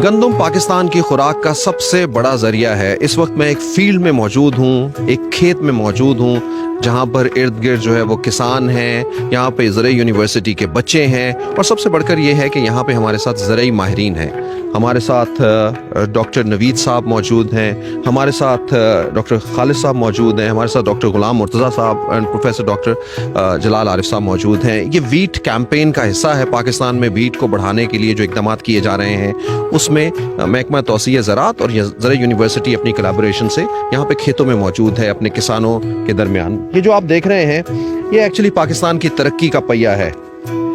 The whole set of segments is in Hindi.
गंदम पाकिस्तान की खुराक का सबसे बड़ा जरिया है। इस वक्त मैं एक फील्ड में मौजूद हूँ, एक खेत में मौजूद हूँ, जहाँ पर इर्द गिर्द जो है वो किसान हैं, यहाँ पे ज़रई यूनिवर्सिटी के बच्चे हैं और सबसे बढ़कर ये है कि यहाँ पे हमारे साथ ज़रई माहिरीन हैं। हमारे साथ डॉक्टर नवीद साहब मौजूद हैं, हमारे साथ डॉक्टर खालिद साहब मौजूद हैं, हमारे साथ डॉक्टर गुलाम मुर्तज़ा साहब एंड प्रोफेसर डॉक्टर जलाल आरिफ साहब मौजूद हैं। ये वीट कैंपेन का हिस्सा है। पाकिस्तान में वीट को बढ़ाने के लिए जो इक़दाम किए जा रहे हैं उसमें महकमा तौसीए ज़राअत और ज़रई यूनिवर्सिटी अपनी कोलैबोरेशन से यहाँ पे खेतों में मौजूद है अपने किसानों के दरमियान। ये जो आप देख रहे हैं ये एक्चुअली पाकिस्तान की तरक्की का पहिया है।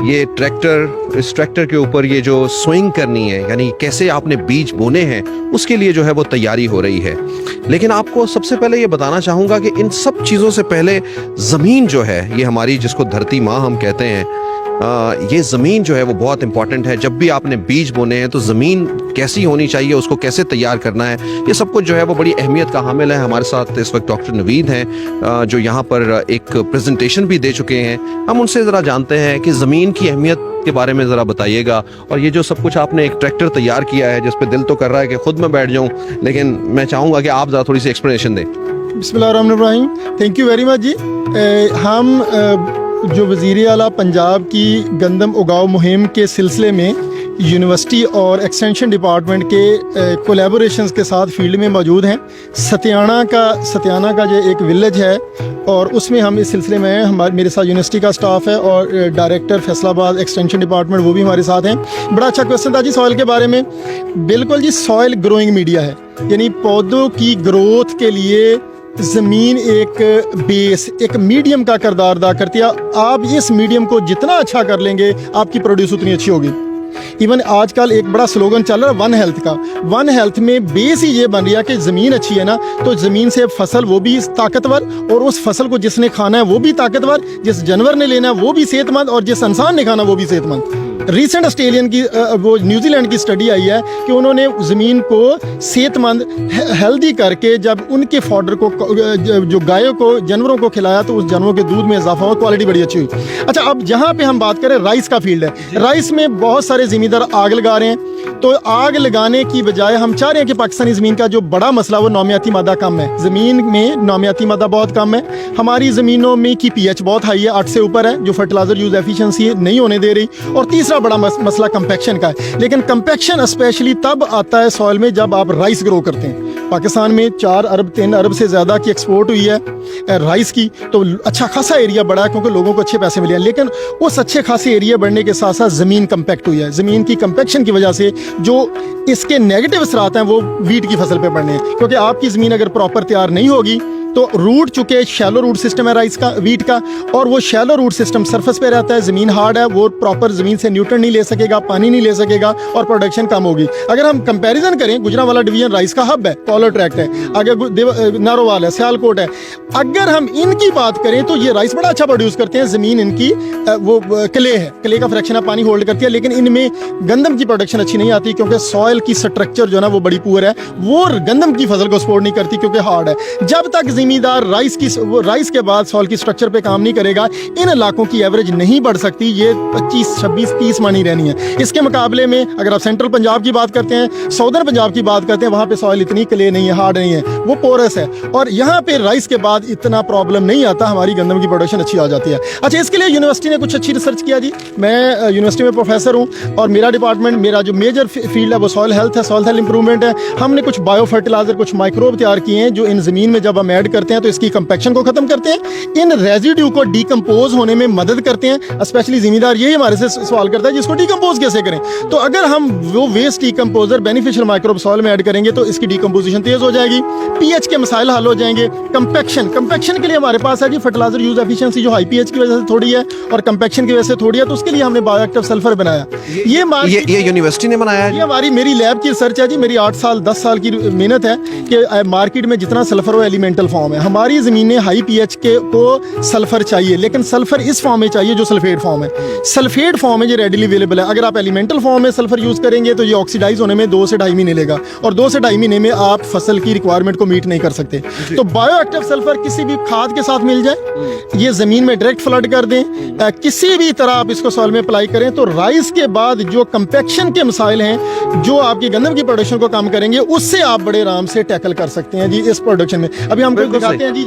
ये ट्रैक्टर, इस ट्रैक्टर के ऊपर ये जो स्विंग करनी है, यानी कैसे आपने बीज बोने हैं, उसके लिए जो है वो तैयारी हो रही है। लेकिन आपको सबसे पहले ये बताना चाहूँगा कि इन सब चीज़ों से पहले ज़मीन जो है, ये हमारी जिसको धरती माँ हम कहते हैं, ये ज़मीन जो है वो बहुत इंपॉर्टेंट है। जब भी आपने बीज बोने हैं तो ज़मीन कैसी होनी चाहिए, उसको कैसे तैयार करना है, ये सब कुछ जो है वो बड़ी अहमियत का हामिल है। हमारे साथ इस वक्त डॉक्टर नवीद हैं जो यहाँ पर एक प्रेजेंटेशन भी दे चुके हैं। हम उनसे ज़रा जानते हैं कि ज़मीन की अहमियत के बारे में ज़रा बताइएगा। और ये जो सब कुछ आपने एक ट्रैक्टर तैयार किया है जिस पे दिल तो कर रहा है कि खुद मैं बैठ जाऊँ, लेकिन मैं चाहूँगा कि आप ज़रा थोड़ी सी एक्सप्लेनेशन दें। बिस्मिल्लाहिर्रहमानिर्रहीम। थैंक यू वेरी मच जी। हम जो वज़ीर आला पंजाब की गंदम उगाओ मुहिम के सिलसिले में यूनिवर्सिटी और एक्सटेंशन डिपार्टमेंट के कोलैबोरेशंस के साथ फील्ड में मौजूद हैं। सतियाना का जो एक विलेज है और उसमें हम इस सिलसिले में हैं। मेरे साथ यूनिवर्सिटी का स्टाफ है और डायरेक्टर फैसलाबाद एक्सटेंशन डिपार्टमेंट वो भी हमारे साथ हैं। बड़ा अच्छा क्वेश्चन था जी सॉइल के बारे में। बिल्कुल जी, सॉइल ग्रोइंग मीडिया है, यानी पौधों की ग्रोथ के लिए ज़मीन एक बेस, एक मीडियम का किरदार अदा करती है। आप इस मीडियम को जितना अच्छा कर लेंगे आपकी प्रोड्यूस उतनी अच्छी होगी। इवन आजकल एक बड़ा स्लोगन चल रहा है वन हेल्थ का। वन हेल्थ में बेस ही ये बन रहा है कि ज़मीन अच्छी है ना तो ज़मीन से फसल वो भी ताकतवर, और उस फसल को जिसने खाना है वो भी ताकतवर, जिस जानवर ने लेना है वो भी सेहतमंद, और जिस इंसान ने खाना वो भी सेहतमंद। रिसेंट ऑस्ट्रेलियन की वो न्यूजीलैंड की स्टडी आई है कि उन्होंने ज़मीन को सेहतमंद हेल्दी करके जब उनके फॉडर को जो गायों को जानवरों को खिलाया तो उस जानवरों के दूध में इजाफा हुआ, क्वालिटी बड़ी अच्छी हुई। अच्छा, अब जहाँ पे हम बात करें राइस का फील्ड है। राइस में बहुत सारे ज़मींदार आग लगा रहे हैं, तो आग लगाने की बजाय हम चाह रहे हैं कि पाकिस्तानी ज़मीन का जो बड़ा मसला वो नौमियाती मादा कम है। ज़मीन में नौमियाती मादा बहुत कम है। हमारी ज़मीनों में की pH बहुत हाई है, 8 से ऊपर है, जो फर्टिलाइजर यूज़ एफिशिएंसी नहीं होने दे रही। और तीसरा बड़ा मसला कंपैक्शन का है। लेकिन कंपैक्शन स्पेशली तब आता है सॉइल में जब आप राइस ग्रो करते हैं। पाकिस्तान में 4 अरब 3 अरब से ज़्यादा की एक्सपोर्ट हुई है राइस की, तो अच्छा खासा एरिया बढ़ा है क्योंकि लोगों को अच्छे पैसे मिले हैं। लेकिन उस अच्छे खासे एरिया बढ़ने के साथ साथ ज़मीन कंपैक्ट हुई है। ज़मीन की कंपैक्शन की वजह से जो इसके नेगेटिव असरात हैं वो वीट की फसल पे पड़ने हैं, क्योंकि आपकी ज़मीन अगर प्रॉपर तैयार नहीं होगी तो रूट, चूंकि शैलो रूट सिस्टम है राइस का, वीट का, और वो शैलो रूट सिस्टम सरफेस पे रहता है, ज़मीन हार्ड है, वो प्रॉपर ज़मीन से न्यूट्रन नहीं ले सकेगा, पानी नहीं ले सकेगा और प्रोडक्शन कम होगी। अगर हम कंपैरिजन करें, गुजरांवाला डिवीजन राइस का हब है, पॉलो ट्रैक्ट है, आगे नारोवाल है, सियालकोट है। अगर हम इनकी बात करें तो ये राइस बड़ा अच्छा प्रोड्यूस करते हैं। ज़मीन इनकी वो क्ले है, क्ले का फ्रैक्शन है, पानी होल्ड करती है, लेकिन इनमें गंदम की प्रोडक्शन अच्छी नहीं आती क्योंकि सॉइल की स्ट्रक्चर जो है ना वो बड़ी पुअर है, वो गंदम की फसल को सपोर्ट नहीं करती क्योंकि हार्ड है। जब तक ज़मींदार राइस के बाद सॉइल की स्ट्रक्चर पे काम नहीं करेगा, इन इलाकों की एवरेज नहीं बढ़ सकती। ये 25, 26, 30 मानी रहनी है। इसके मुकाबले में अगर आप सेंट्रल पंजाब की बात करते हैं, साउदर्न पंजाब की बात करते हैं, वहाँ पे सॉइल इतनी क्ले नहीं है, हार्ड नहीं है, वो पोरस है, और यहाँ पे राइस के बाद इतना प्रॉब्लम नहीं आता, हमारी गंदम की प्रोडक्शन अच्छी आ जाती है। अच्छा, इसके लिए यूनिवर्सिटी ने कुछ अच्छी रिसर्च किया जी। मैं यूनिवर्सिटी में प्रोफेसर हूँ और मेरा डिपार्टमेंट, मेरा जो मेजर फील्ड है वो सॉइल हेल्थ है, सॉइल हेल्थ इंप्रूवमेंट है। हमने कुछ बायो फर्टिलाइजर, कुछ माइक्रोब तैयार किए हैं जो इन ज़मीन में जब हम ऐड करते हैं तो इसकी कंपैक्शन को खत्म करते हैं, इन रेजिड्यू को डिकम्पोज होने में मदद करते हैं। स्पेशली ज़मींदार यही हमारे से सवाल करता है जिसको डिकम्पोज कैसे करें। तो अगर हम वो waste decomposer beneficial microbe soil में ऐड करेंगे तो इसकी डिकम्पोजिशन तेज हो जाएगी, pH के मसाइल हल हो जाएंगे। कंपैक्शन के लिए हमारे पास है जी फर्टिलाइजर यूज एफिशिएंसी जो हाई pH की वजह से थोड़ी है और कंपैक्शन की वजह से थोड़ी है, तो उसके लिए हमने बायोएक्टिव सल्फर बनाया। ये यूनिवर्सिटी ने बनाया है? ये हमारी मेरी लैब की रिसर्च है जी। मेरी 8 साल 10 साल की मेहनत है कि मार्केट में जितना सल्फर हो एलिमेंटल फॉर्म फॉर्म है। हमारी ज़मीनें हाई पीएच के को सल्फर चाहिए, लेकिन सल्फर इस फॉर्म में चाहिए जो सल्फेट फॉर्म है। सल्फेट फॉर्म है ये रेडिली अवेलेबल है। अगर आप एलिमेंटल फॉर्म में सल्फर यूज़ करेंगे तो ये ऑक्सीडाइज होने में 2 से 2.5 महीने लेगा, और 2 से 2.5 महीने में आप फसल की रिक्वायरमेंट को मीट नहीं कर सकते। तो बायोएक्टिव सल्फर किसी भी खाद के साथ मिल जाए, ये ज़मीन में डायरेक्ट फ्लड कर दें, किसी भी तरह आप इसको सॉइल में अप्लाई करें, तो राइस के बाद जो कंपैक्शन के मसाइल हैं जो आपकी गंदम की प्रोडक्शन को कम करेंगे, उससे आप बड़े आराम से टैकल कर सकते हैं जी इस प्रोडक्शन में। अभी हम बिल्कुल दिखाते हैं जी,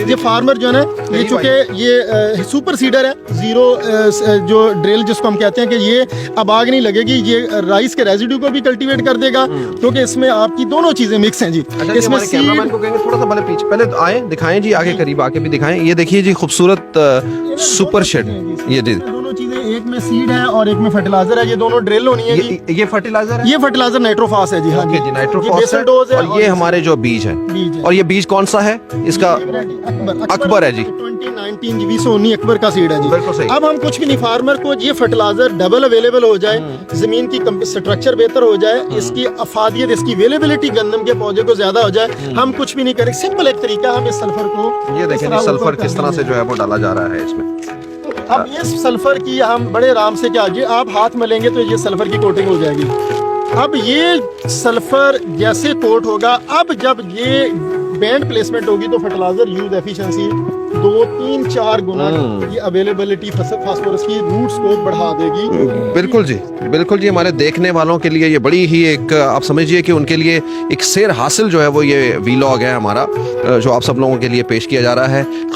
ये फार्मर जो है ना, ये चूंकि ये सुपर सीडर है, जीरो जो ड्रिल जिसको हम कहते हैं कि ये अब आग नहीं लगेगी, ये राइस के रेजिड्यू को भी कल्टीवेट कर देगा, क्योंकि इसमें आपकी दोनों चीजें मिक्स हैं जी। इसमें कैमरामैन को कहेंगे थोड़ा सा भले पीछे पहले आए दिखाएं जी, आगे करीब आके भी दिखाएं। ये देखिए जी खूबसूरत सुपर शेड, ये जी दोनों चीजें, एक में सीड है और एक में फर्टिलाइजर है, ये दोनों ड्रिल होनी है जी। ये फर्टिलाइजर है, ये फर्टिलाइजर नाइट्रोफॉस है जी। हाँ जी नाइट्रोफॉस है, और ये हमारे जो बीज है, और ये बीज कौन सा है इसका? अकबर है जी, 2019 2019 अकबर का सीड है जी। बिल्कुल सही। अब हम कुछ भी नहीं, फार्मर को ये फर्टिलाइजर डबल अवेलेबल हो जाए, जमीन की स्ट्रक्चर बेहतर हो जाए, इसकी अफादियत, इसकी अवेलेबिलिटी गंदम के पौधे को ज्यादा हो जाए, हम कुछ भी नहीं करें। सिंपल एक तरीका, हम इस सल्फर को, ये देखें जी सल्फर किस तरह से जो है वो डाला जा रहा है इसमें। अब इस सल्फर की हम बड़े आराम से, क्या ये आप हाथ मलेंगे तो ये सल्फर की कोटिंग हो जाएगी। अब ये सल्फर जैसे कोट होगा, अब जब ये बैंड प्लेसमेंट होगी तो फर्टिलाइजर यूज एफिशिएंसी 2, 3, 4 गुना ये अवेलेबिलिटी फास्फोरस की रूट्स को बढ़ा देगी। बिल्कुल जी, बिल्कुल जी। हमारे देखने वालों के लिए ये बड़ी ही एक, आप समझिए कि उनके लिए एक सेर हासिल जो है वो ये वीलॉग है हमारा, जो आप सब लोगों के लिए पेश किया जा रहा है।